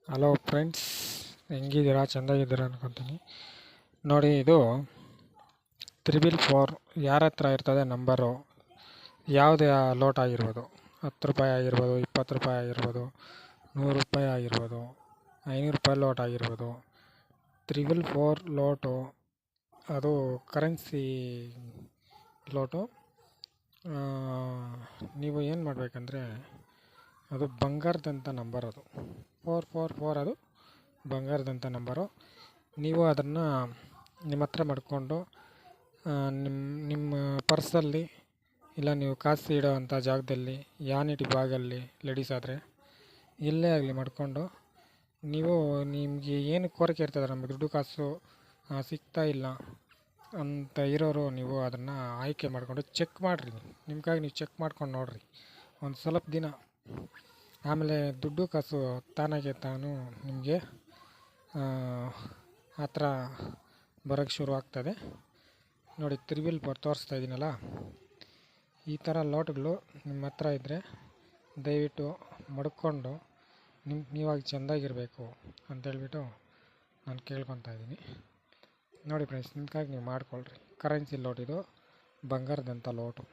Hello friends, ಹೆಂಗಿದ್ದೀರಾ? ಚೆಂದಾಗಿದ್ದೀರಾ ಅನ್ಕೊತೀನಿ. ನೋಡಿ, ಇದು 344 ಯಾರ ಹತ್ರ ಇರ್ತದೆ ನಂಬರು, ಯಾವುದೇ ಲೋಟ್ ಆಗಿರ್ಬೋದು, 10 ರೂಪಾಯಿ ಆಗಿರ್ಬೋದು, 20 ರೂಪಾಯಿ ಆಗಿರ್ಬೋದು, 100 ರೂಪಾಯಿ ಆಗಿರ್ಬೋದು, 500 ರೂಪಾಯಿ ಲೋಟ್ ಆಗಿರ್ಬೋದು. 344 ಲೋಟು ಅದು ಕರೆನ್ಸಿ ಲೋಟು. ನೀವು ಏನು ಮಾಡಬೇಕಂದ್ರೆ, ಅದು ಬಂಗಾರದಂಥ ನಂಬರ್, ಅದು 444 ಅದು ಬಂಗಾರದಂಥ ನಂಬರು. ನೀವು ಅದನ್ನು ನಿಮ್ಮ ಹತ್ರ ಮಾಡಿಕೊಂಡು ನಿಮ್ಮ ಪರ್ಸಲ್ಲಿ, ಇಲ್ಲ ನೀವು ಕಾಸು ಇಡೋ ಅಂಥ ಜಾಗದಲ್ಲಿ, ಯಾನಿಟಿ ಬ್ಯಾಗಲ್ಲಿ, ಲೇಡೀಸ್ ಆದರೆ ಎಲ್ಲೇ ಆಗಲಿ ಮಾಡಿಕೊಂಡು, ನೀವು ನಿಮಗೆ ಏನು ಕೋರಿಕೆ ಇರ್ತದೆ, ನಮಗೆ ದುಡ್ಡು ಕಾಸು ಸಿಗ್ತಾ ಇಲ್ಲ ಅಂತ ಇರೋರು, ನೀವು ಅದನ್ನು ಆಯ್ಕೆ ಮಾಡಿಕೊಂಡು ಚೆಕ್ ಮಾಡಿರಿ. ನಿಮ್ಗಾಗಿ ನೀವು ಚೆಕ್ ಮಾಡ್ಕೊಂಡು ನೋಡಿರಿ ಒಂದು ಸ್ವಲ್ಪ ದಿನ. ಆಮೇಲೆ ದುಡ್ಡು ಕಾಸು ತಾನಾಗೆ ತಾನು ನಿಮಗೆ ಹತ್ರ ಬರೋಕ್ಕೆ ಶುರು ಆಗ್ತದೆ. ನೋಡಿ, 344 ತೋರಿಸ್ತಾ ಇದ್ದೀನಲ್ಲ, ಈ ಥರ ಲೋಟ್ಗಳು ನಿಮ್ಮ ಹತ್ರ ಇದ್ದರೆ ದಯವಿಟ್ಟು ಮಡ್ಕೊಂಡು ನೀವಾಗ ಚೆಂದಾಗಿರಬೇಕು ಅಂತೇಳ್ಬಿಟ್ಟು ನಾನು ಕೇಳ್ಕೊತಾ ಇದ್ದೀನಿ. ನೋಡಿ ಫ್ರೆಂಡ್ಸ್, ನಿಮ್ಗಾಗಿ ನೀವು ಮಾಡ್ಕೊಳ್ರಿ. ಕರೆನ್ಸಿ ಲೋಟ್ ಇದು, ಬಂಗಾರದಂಥ ಲೋಟು.